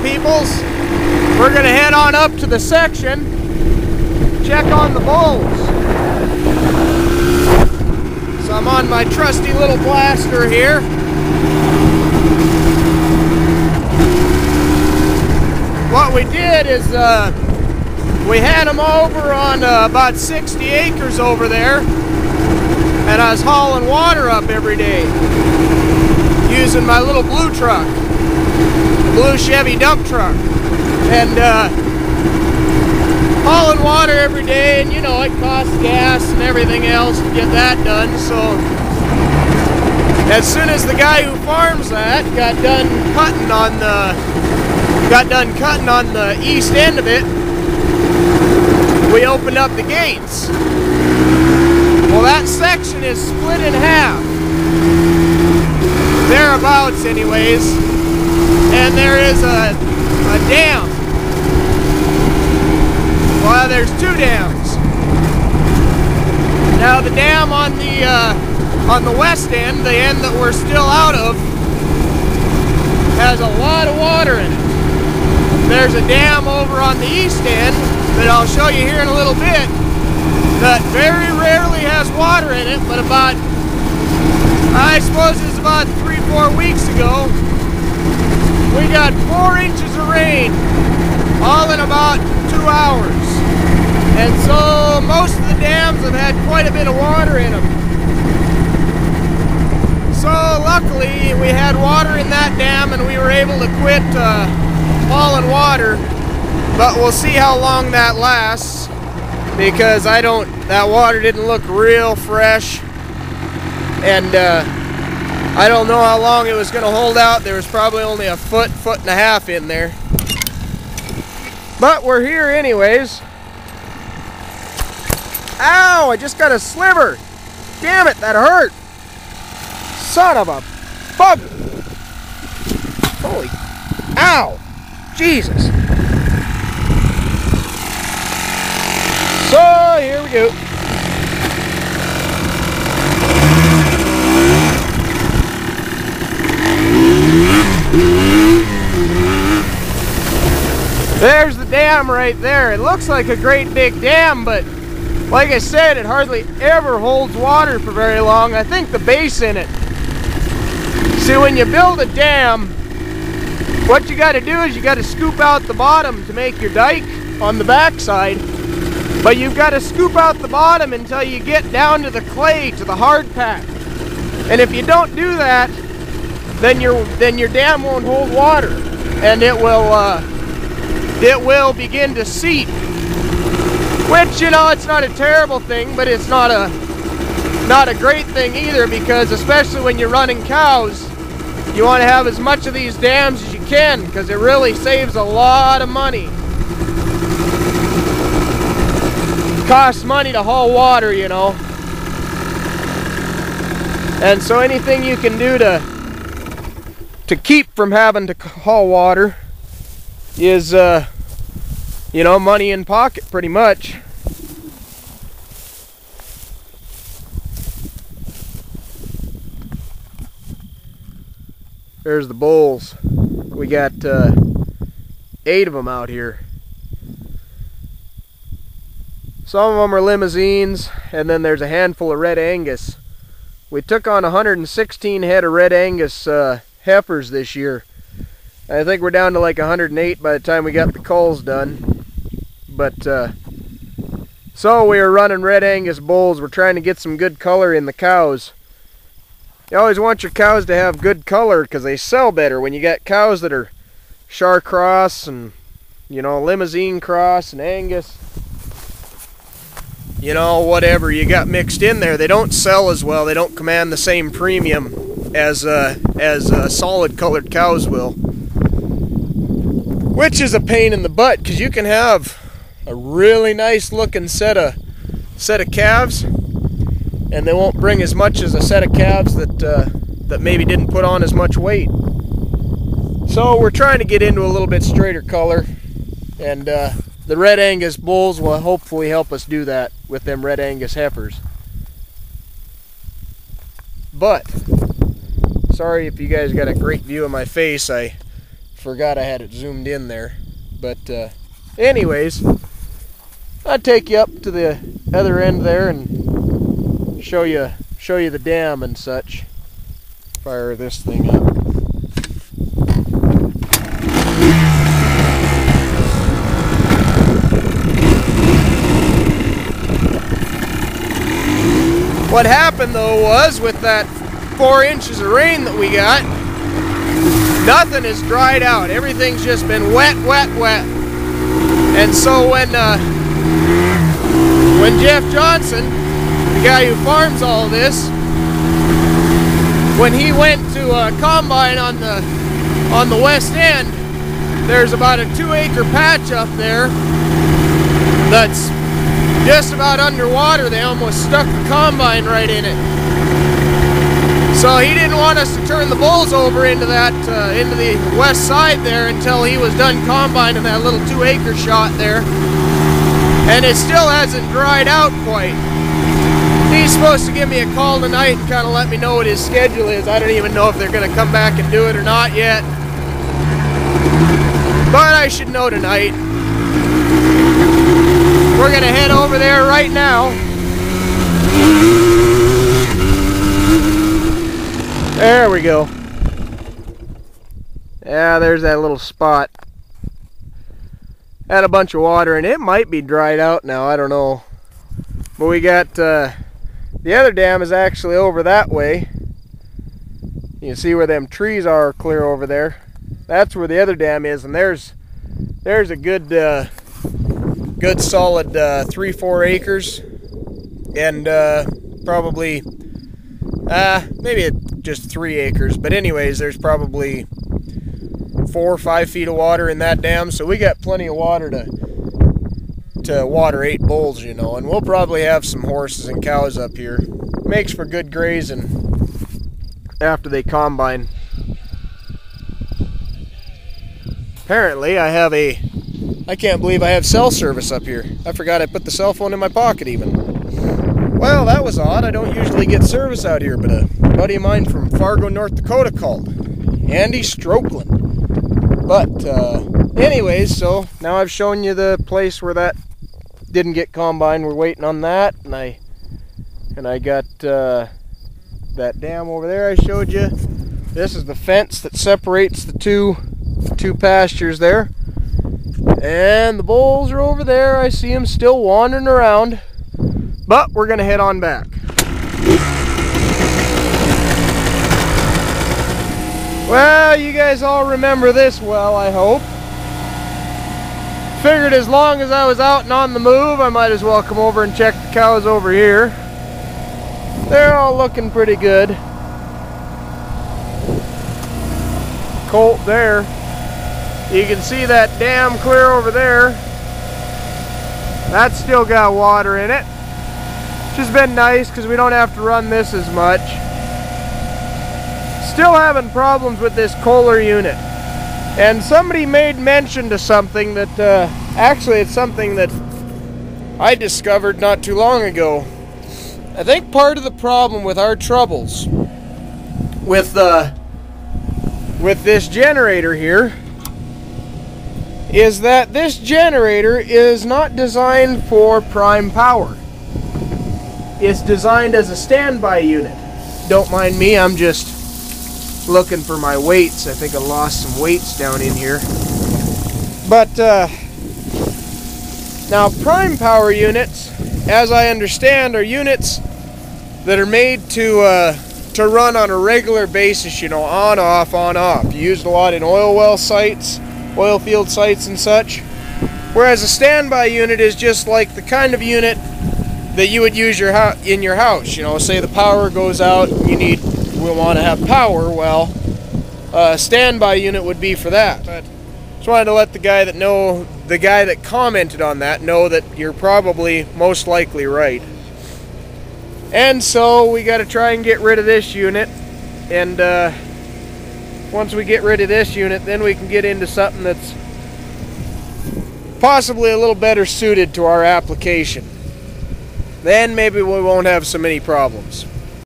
peoples. We're gonna head on up to the section, check on the bulls. So I'm on my trusty little blaster here. What we did is we had them over on about 60 acres over there, and I was hauling water up every day using my little blue truck, the blue Chevy dump truck, and hauling water every day, and you know it costs gas and everything else to get that done. So as soon as the guy who farms that got done cutting on the east end of it, we opened up the gates. Well, that section is split in half, thereabouts anyways, and there is a dam. Well, there's two dams. Now the dam on the west end, the end that we're still out of, has a lot of water in it. There's a dam over on the east end that I'll show you here in a little bit that very rarely has water in it, but about, I suppose it's about 3-4 weeks ago, we got 4 inches of rain, all in about 2 hours. And so most of the dams have had quite a bit of water in them. So luckily we had water in that dam and we were able to quit hauling water, but we'll see how long that lasts, because that water didn't look real fresh, and I don't know how long it was going to hold out. There was probably only a foot and a half in there, but we're here anyways. Ow, I just got a sliver. Damn it, that hurt. Son of a bug. Holy, ow, Jesus. So here we go. There's the dam right there. It looks like a great big dam, but like I said, it hardly ever holds water for very long. I think the base in it. See, when you build a dam, what you got to do is you got to scoop out the bottom to make your dike on the backside. But you've got to scoop out the bottom until you get down to the clay, to the hard pack. And if you don't do that, then your dam won't hold water, and it will begin to seep. Which, you know, it's not a terrible thing, but it's not a great thing either, because especially when you're running cows, you want to have as much of these dams as you can, because it really saves a lot of money. It costs money to haul water, you know. And so anything you can do to keep from having to haul water is, you know, money in pocket pretty much. There's the bulls. We got 8 of them out here. Some of them are limousines, and then there's a handful of red Angus. We took on 116 head of red Angus heifers this year. I think we're down to like 108 by the time we got the culls done. But so we are running red Angus bulls. We're trying to get some good color in the cows. You always want your cows to have good color because they sell better. When you got cows that are Char Cross and, you know, Limousine Cross and Angus, you know, whatever you got mixed in there, they don't sell as well. They don't command the same premium as solid colored cows will. Which is a pain in the butt, because you can have a really nice looking set of calves, and they won't bring as much as a set of calves that maybe didn't put on as much weight. So we're trying to get into a little bit straighter color, and the red Angus bulls will hopefully help us do that with them red Angus heifers. But sorry if you guys got a great view of my face. I forgot I had it zoomed in there. But anyways, I'll take you up to the other end there and show you the dam and such. Fire this thing up. What happened though was, with that 4 inches of rain that we got, nothing is dried out. Everything's just been wet, wet, wet. And so when Jeff Johnson, the guy who farms all this, when he went to combine on the west end, there's about a 2-acre patch up there that's just about underwater. They almost stuck the combine right in it. So he didn't want us to turn the bulls over into the west side there until he was done combining that little 2-acre shot there. And it still hasn't dried out quite. He's supposed to give me a call tonight and kind of let me know what his schedule is. I don't even know if they're going to come back and do it or not yet. But I should know tonight. We're going to head over there right now. There we go. Yeah, there's that little spot. Had a bunch of water, and it might be dried out now, I don't know. But we got, the other dam is actually over that way. You can see where them trees are clear over there. That's where the other dam is, and there's a good solid 3-4 acres, and probably maybe just 3 acres, but anyways, there's probably 4 or 5 feet of water in that dam, so we got plenty of water to water 8 bulls, you know. And we'll probably have some horses and cows up here. Makes for good grazing after they combine. Apparently I can't believe I have cell service up here. I forgot I put the cell phone in my pocket even. Well, that was odd. I don't usually get service out here, but a buddy of mine from Fargo, North Dakota called. Andy Strokeland. But anyways, so now I've shown you the place where that didn't get combined. We're waiting on that, and I got that dam over there I showed you. This is the fence that separates the two pastures there. And the bulls are over there. I see them still wandering around. But we're going to head on back. Well, you guys all remember this well, I hope. Figured as long as I was out and on the move, I might as well come over and check the cows over here. They're all looking pretty good. Colt there. You can see that dam clear over there. That's still got water in it, which has been nice because we don't have to run this as much. Still having problems with this Kohler unit. And somebody made mention to something that, actually it's something that I discovered not too long ago. I think part of the problem with our troubles with this generator here is that this generator is not designed for prime power. It's designed as a standby unit. Don't mind me, I'm just looking for my weights. I think I lost some weights down in here. But now prime power units, as I understand, are units that are made to run on a regular basis, you know, on off, on off. Used a lot in oil well sites, oil field sites and such. Whereas a standby unit is just like the kind of unit that you would use in your house. You know, say the power goes out and we want to have power. Well, a standby unit would be for that. But just wanted to let the guy that commented on that know that you're probably most likely right. And so we got to try and get rid of this unit, and once we get rid of this unit, then we can get into something that's possibly a little better suited to our application. Then maybe we won't have so many problems.